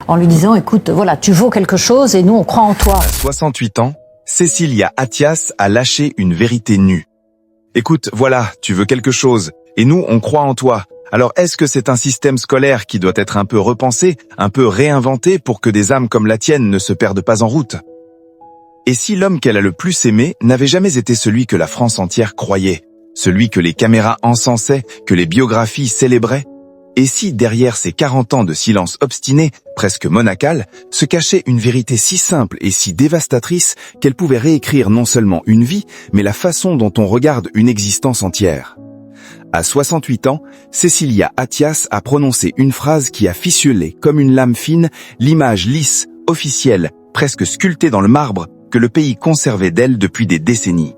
en lui disant, écoute, voilà, tu vaux quelque chose et nous, on croit en toi. À 68 ans, Cécilia Attias a lâché une vérité nue. Écoute, voilà, tu veux quelque chose, et nous, on croit en toi. Alors est-ce que c'est un système scolaire qui doit être un peu repensé, un peu réinventé pour que des âmes comme la tienne ne se perdent pas en route? Et si l'homme qu'elle a le plus aimé n'avait jamais été celui que la France entière croyait, celui que les caméras encensaient, que les biographies célébraient? Et si derrière ces 40 ans de silence obstiné, presque monacal, se cachait une vérité si simple et si dévastatrice qu'elle pouvait réécrire non seulement une vie, mais la façon dont on regarde une existence entière? À 68 ans, Cécilia Attias a prononcé une phrase qui a ficelé comme une lame fine l'image lisse, officielle, presque sculptée dans le marbre que le pays conservait d'elle depuis des décennies.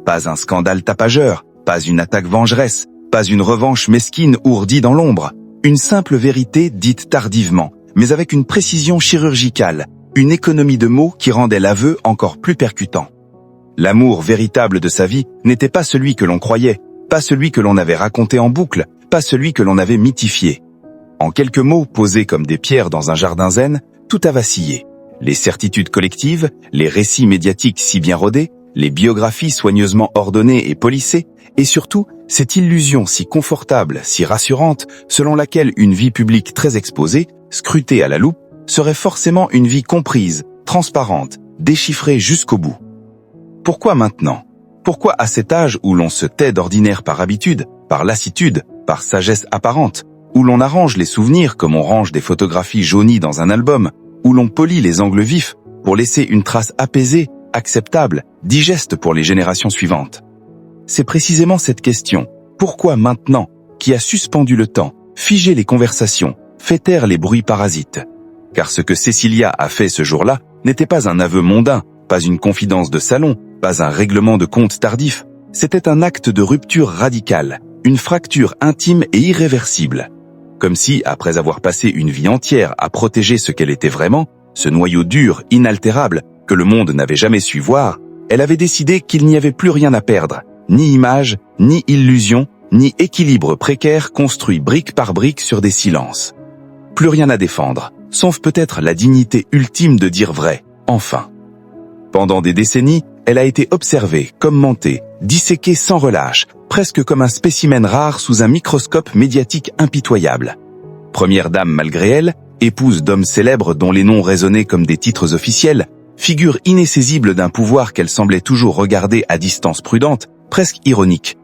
Pas un scandale tapageur, pas une attaque vengeresse, pas une revanche mesquine ourdie dans l'ombre. Une simple vérité dite tardivement, mais avec une précision chirurgicale, une économie de mots qui rendait l'aveu encore plus percutant. L'amour véritable de sa vie n'était pas celui que l'on croyait, pas celui que l'on avait raconté en boucle, pas celui que l'on avait mythifié. En quelques mots posés comme des pierres dans un jardin zen, tout a vacillé. Les certitudes collectives, les récits médiatiques si bien rodés, les biographies soigneusement ordonnées et polissées, et surtout, cette illusion si confortable, si rassurante, selon laquelle une vie publique très exposée, scrutée à la loupe, serait forcément une vie comprise, transparente, déchiffrée jusqu'au bout. Pourquoi maintenant? Pourquoi à cet âge où l'on se tait d'ordinaire par habitude, par lassitude, par sagesse apparente, où l'on arrange les souvenirs comme on range des photographies jaunies dans un album, où l'on polit les angles vifs pour laisser une trace apaisée, acceptable, digeste pour les générations suivantes? C'est précisément cette question, pourquoi maintenant, qui a suspendu le temps, figé les conversations, fait taire les bruits parasites. Car ce que Cécilia a fait ce jour-là n'était pas un aveu mondain, pas une confidence de salon, pas un règlement de compte tardif, c'était un acte de rupture radicale, une fracture intime et irréversible. Comme si, après avoir passé une vie entière à protéger ce qu'elle était vraiment, ce noyau dur, inaltérable, que le monde n'avait jamais su voir, elle avait décidé qu'il n'y avait plus rien à perdre, ni image, ni illusion, ni équilibre précaire construit brique par brique sur des silences. Plus rien à défendre, sauf peut-être la dignité ultime de dire vrai, enfin. Pendant des décennies, elle a été observée, commentée, disséquée sans relâche, presque comme un spécimen rare sous un microscope médiatique impitoyable. Première dame malgré elle, épouse d'hommes célèbres dont les noms résonnaient comme des titres officiels, figure inaissaisible d'un pouvoir qu'elle semblait toujours regarder à distance prudente, presque ironique.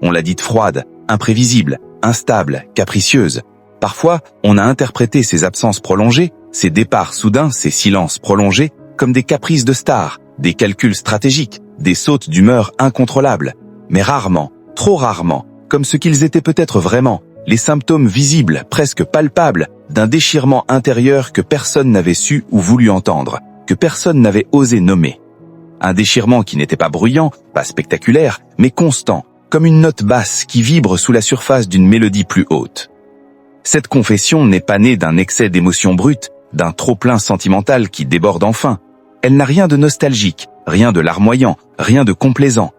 On l'a dite froide, imprévisible, instable, capricieuse. Parfois, on a interprété ses absences prolongées, ses départs soudains, ses silences prolongés, comme des caprices de star, des calculs stratégiques, des sautes d'humeur incontrôlables. Mais rarement, trop rarement, comme ce qu'ils étaient peut-être vraiment, les symptômes visibles, presque palpables, d'un déchirement intérieur que personne n'avait su ou voulu entendre, que personne n'avait osé nommer. Un déchirement qui n'était pas bruyant, pas spectaculaire, mais constant, comme une note basse qui vibre sous la surface d'une mélodie plus haute. Cette confession n'est pas née d'un excès d'émotions brutes, d'un trop-plein sentimental qui déborde enfin. Elle n'a rien de nostalgique, rien de larmoyant, rien de complaisant.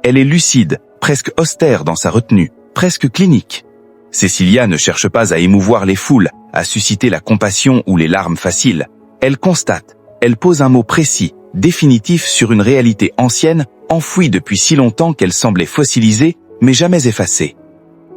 Elle est lucide, presque austère dans sa retenue, presque clinique. Cécilia ne cherche pas à émouvoir les foules, à susciter la compassion ou les larmes faciles. Elle constate, elle pose un mot précis, définitif sur une réalité ancienne, enfouie depuis si longtemps qu'elle semblait fossilisée, mais jamais effacée.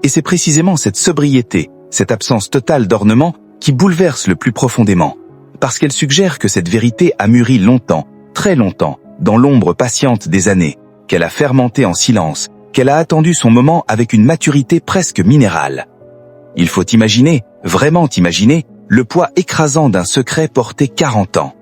Et c'est précisément cette sobriété, cette absence totale d'ornement, qui bouleverse le plus profondément. Parce qu'elle suggère que cette vérité a mûri longtemps, très longtemps, dans l'ombre patiente des années, qu'elle a fermenté en silence, qu'elle a attendu son moment avec une maturité presque minérale. Il faut imaginer, vraiment imaginer, le poids écrasant d'un secret porté 40 ans.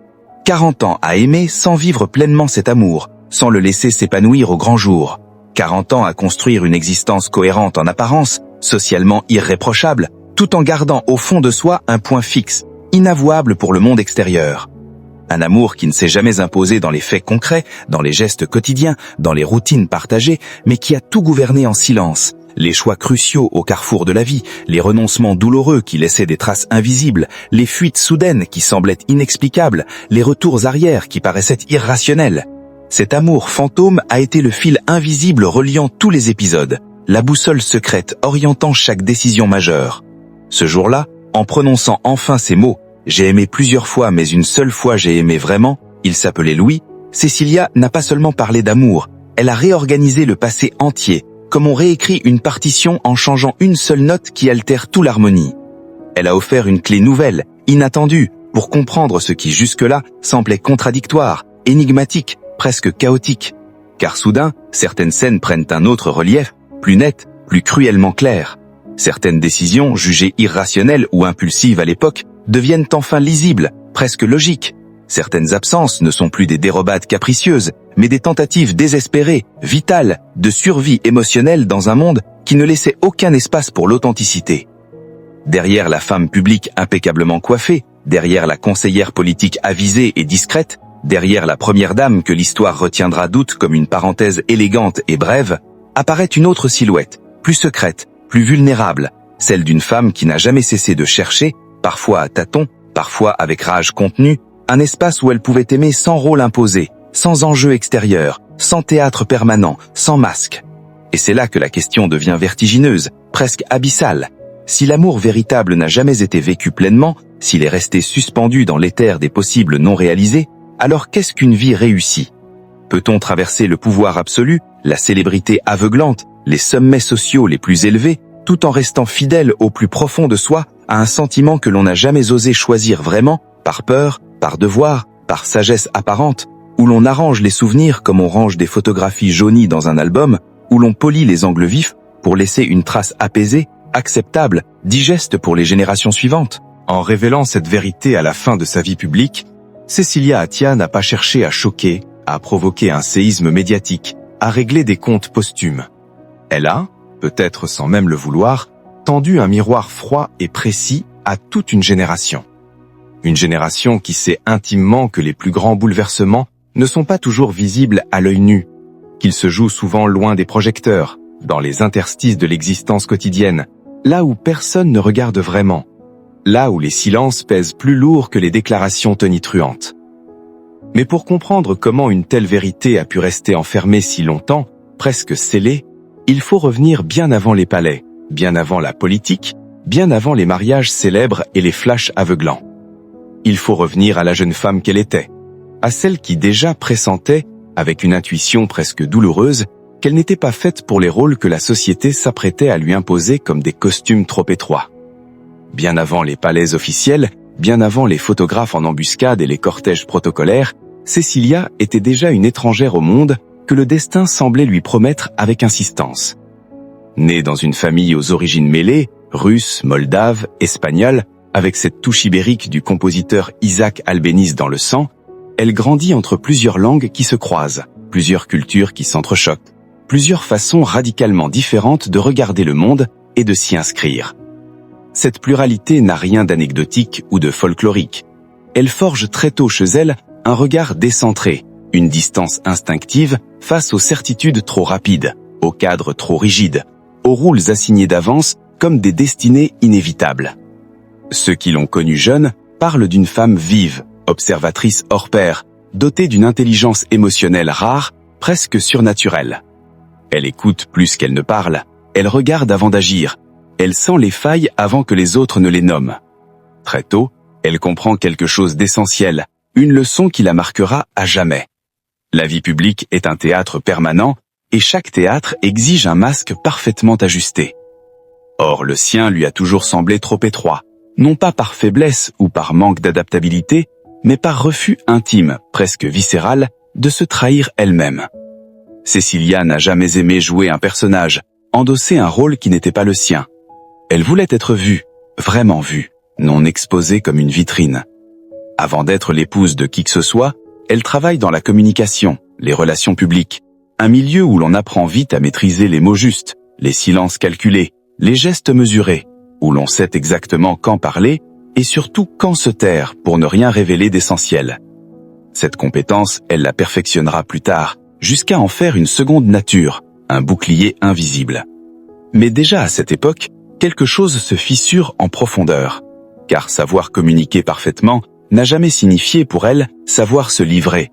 40 ans à aimer sans vivre pleinement cet amour, sans le laisser s'épanouir au grand jour. 40 ans à construire une existence cohérente en apparence, socialement irréprochable, tout en gardant au fond de soi un point fixe, inavouable pour le monde extérieur. Un amour qui ne s'est jamais imposé dans les faits concrets, dans les gestes quotidiens, dans les routines partagées, mais qui a tout gouverné en silence. Les choix cruciaux au carrefour de la vie, les renoncements douloureux qui laissaient des traces invisibles, les fuites soudaines qui semblaient inexplicables, les retours arrière qui paraissaient irrationnels. Cet amour fantôme a été le fil invisible reliant tous les épisodes, la boussole secrète orientant chaque décision majeure. Ce jour-là, en prononçant enfin ces mots, J'ai aimé plusieurs fois, mais une seule fois j'ai aimé vraiment, il s'appelait Louis, Cécilia n'a pas seulement parlé d'amour, elle a réorganisé le passé entier, comme on réécrit une partition en changeant une seule note qui altère toute l'harmonie. Elle a offert une clé nouvelle, inattendue, pour comprendre ce qui jusque-là semblait contradictoire, énigmatique, presque chaotique. Car soudain, certaines scènes prennent un autre relief, plus net, plus cruellement clair. Certaines décisions, jugées irrationnelles ou impulsives à l'époque, deviennent enfin lisibles, presque logiques. Certaines absences ne sont plus des dérobades capricieuses, mais des tentatives désespérées, vitales, de survie émotionnelle dans un monde qui ne laissait aucun espace pour l'authenticité. Derrière la femme publique impeccablement coiffée, derrière la conseillère politique avisée et discrète, derrière la première dame que l'histoire retiendra doute comme une parenthèse élégante et brève, apparaît une autre silhouette, plus secrète, plus vulnérable, celle d'une femme qui n'a jamais cessé de chercher, parfois à tâtons, parfois avec rage contenue, un espace où elle pouvait aimer sans rôle imposé, sans enjeu extérieur, sans théâtre permanent, sans masque. Et c'est là que la question devient vertigineuse, presque abyssale. Si l'amour véritable n'a jamais été vécu pleinement, s'il est resté suspendu dans l'éther des possibles non réalisés, alors qu'est-ce qu'une vie réussie? Peut-on traverser le pouvoir absolu, la célébrité aveuglante, les sommets sociaux les plus élevés, tout en restant fidèle au plus profond de soi, à un sentiment que l'on n'a jamais osé choisir vraiment, par peur, par devoir, par sagesse apparente, où l'on arrange les souvenirs comme on range des photographies jaunies dans un album, où l'on polit les angles vifs pour laisser une trace apaisée, acceptable, digeste pour les générations suivantes? En révélant cette vérité à la fin de sa vie publique, Cécilia Attia n'a pas cherché à choquer, à provoquer un séisme médiatique, à régler des comptes posthumes. Elle a, peut-être sans même le vouloir, tendu un miroir froid et précis à toute une génération. Une génération qui sait intimement que les plus grands bouleversements ne sont pas toujours visibles à l'œil nu, qu'ils se jouent souvent loin des projecteurs, dans les interstices de l'existence quotidienne, là où personne ne regarde vraiment, là où les silences pèsent plus lourd que les déclarations tonitruantes. Mais pour comprendre comment une telle vérité a pu rester enfermée si longtemps, presque scellée, il faut revenir bien avant les palais, bien avant la politique, bien avant les mariages célèbres et les flashs aveuglants. Il faut revenir à la jeune femme qu'elle était, à celle qui déjà pressentait, avec une intuition presque douloureuse, qu'elle n'était pas faite pour les rôles que la société s'apprêtait à lui imposer comme des costumes trop étroits. Bien avant les palais officiels, bien avant les photographes en embuscade et les cortèges protocolaires, Cécilia était déjà une étrangère au monde que le destin semblait lui promettre avec insistance. Née dans une famille aux origines mêlées, russe, moldave, espagnole, avec cette touche ibérique du compositeur Isaac Albéniz dans le sang, elle grandit entre plusieurs langues qui se croisent, plusieurs cultures qui s'entrechoquent, plusieurs façons radicalement différentes de regarder le monde et de s'y inscrire. Cette pluralité n'a rien d'anecdotique ou de folklorique. Elle forge très tôt chez elle un regard décentré, une distance instinctive face aux certitudes trop rapides, aux cadres trop rigides, aux rôles assignés d'avance comme des destinées inévitables. Ceux qui l'ont connue jeune parlent d'une femme vive, observatrice hors pair, dotée d'une intelligence émotionnelle rare, presque surnaturelle. Elle écoute plus qu'elle ne parle, elle regarde avant d'agir, elle sent les failles avant que les autres ne les nomment. Très tôt, elle comprend quelque chose d'essentiel, une leçon qui la marquera à jamais. La vie publique est un théâtre permanent, et chaque théâtre exige un masque parfaitement ajusté. Or, le sien lui a toujours semblé trop étroit, non pas par faiblesse ou par manque d'adaptabilité, mais par refus intime, presque viscéral, de se trahir elle-même. Cécilia n'a jamais aimé jouer un personnage, endosser un rôle qui n'était pas le sien. Elle voulait être vue, vraiment vue, non exposée comme une vitrine. Avant d'être l'épouse de qui que ce soit, elle travaille dans la communication, les relations publiques, un milieu où l'on apprend vite à maîtriser les mots justes, les silences calculés, les gestes mesurés, où l'on sait exactement quand parler et surtout quand se taire pour ne rien révéler d'essentiel. Cette compétence, elle la perfectionnera plus tard, jusqu'à en faire une seconde nature, un bouclier invisible. Mais déjà à cette époque, quelque chose se fissure en profondeur, car savoir communiquer parfaitement n'a jamais signifié pour elle savoir se livrer.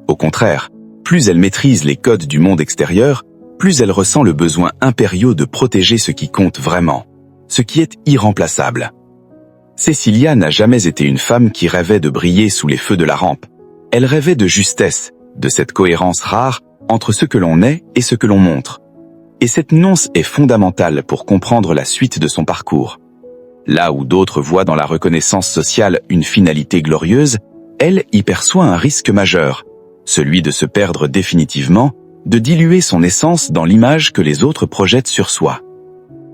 Au contraire, plus elle maîtrise les codes du monde extérieur, plus elle ressent le besoin impérieux de protéger ce qui compte vraiment, ce qui est irremplaçable. Cécilia n'a jamais été une femme qui rêvait de briller sous les feux de la rampe. Elle rêvait de justesse, de cette cohérence rare entre ce que l'on est et ce que l'on montre. Et cette nuance est fondamentale pour comprendre la suite de son parcours. Là où d'autres voient dans la reconnaissance sociale une finalité glorieuse, elle y perçoit un risque majeur, celui de se perdre définitivement, de diluer son essence dans l'image que les autres projettent sur soi.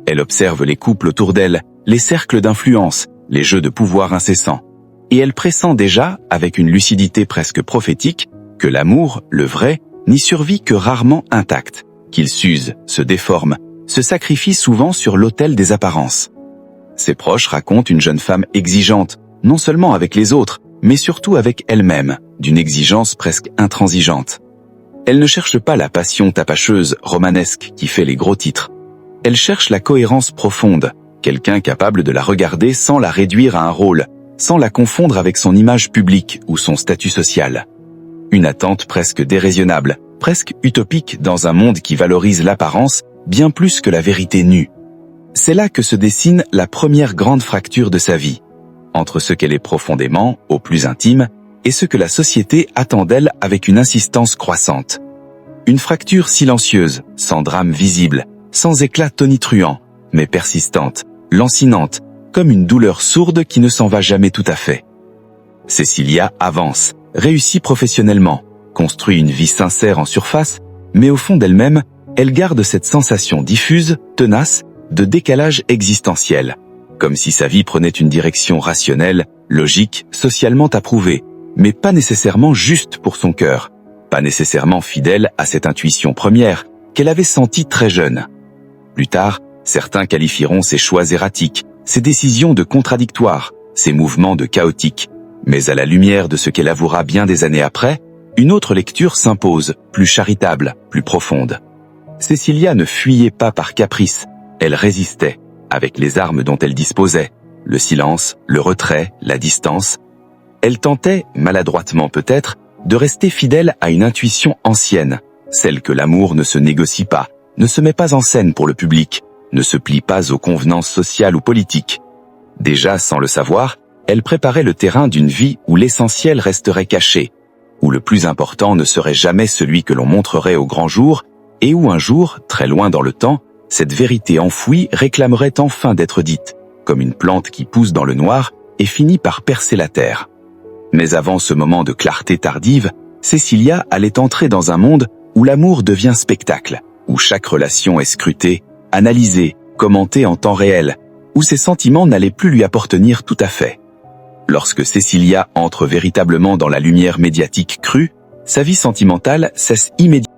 Elle observe les couples autour d'elle, les cercles d'influence, les jeux de pouvoir incessants. Et elle pressent déjà, avec une lucidité presque prophétique, que l'amour, le vrai, n'y survit que rarement intact, qu'il s'use, se déforme, se sacrifie souvent sur l'autel des apparences. Ses proches racontent une jeune femme exigeante, non seulement avec les autres, mais surtout avec elle-même, d'une exigence presque intransigeante. Elle ne cherche pas la passion tapacheuse, romanesque, qui fait les gros titres. Elle cherche la cohérence profonde, quelqu'un capable de la regarder sans la réduire à un rôle, sans la confondre avec son image publique ou son statut social. Une attente presque déraisonnable, presque utopique dans un monde qui valorise l'apparence bien plus que la vérité nue. C'est là que se dessine la première grande fracture de sa vie, entre ce qu'elle est profondément, au plus intime, et ce que la société attend d'elle avec une insistance croissante. Une fracture silencieuse, sans drame visible, sans éclat tonitruant, mais persistante, lancinante, comme une douleur sourde qui ne s'en va jamais tout à fait. Cécilia avance, réussit professionnellement, construit une vie sincère en surface, mais au fond d'elle-même, elle garde cette sensation diffuse, tenace, de décalage existentiel, comme si sa vie prenait une direction rationnelle, logique, socialement approuvée, mais pas nécessairement juste pour son cœur, pas nécessairement fidèle à cette intuition première qu'elle avait sentie très jeune. Plus tard, certains qualifieront ses choix erratiques, ses décisions de contradictoires, ses mouvements de chaotiques, mais à la lumière de ce qu'elle avouera bien des années après, une autre lecture s'impose, plus charitable, plus profonde. Cécilia ne fuyait pas par caprice, elle résistait, avec les armes dont elle disposait, le silence, le retrait, la distance. Elle tentait, maladroitement peut-être, de rester fidèle à une intuition ancienne, celle que l'amour ne se négocie pas, ne se met pas en scène pour le public, ne se plie pas aux convenances sociales ou politiques. Déjà, sans le savoir, elle préparait le terrain d'une vie où l'essentiel resterait caché, où le plus important ne serait jamais celui que l'on montrerait au grand jour, et où un jour, très loin dans le temps, cette vérité enfouie réclamerait enfin d'être dite, comme une plante qui pousse dans le noir et finit par percer la terre. Mais avant ce moment de clarté tardive, Cécilia allait entrer dans un monde où l'amour devient spectacle, où chaque relation est scrutée, analysée, commentée en temps réel, où ses sentiments n'allaient plus lui appartenir tout à fait. Lorsque Cécilia entre véritablement dans la lumière médiatique crue, sa vie sentimentale cesse immédiatement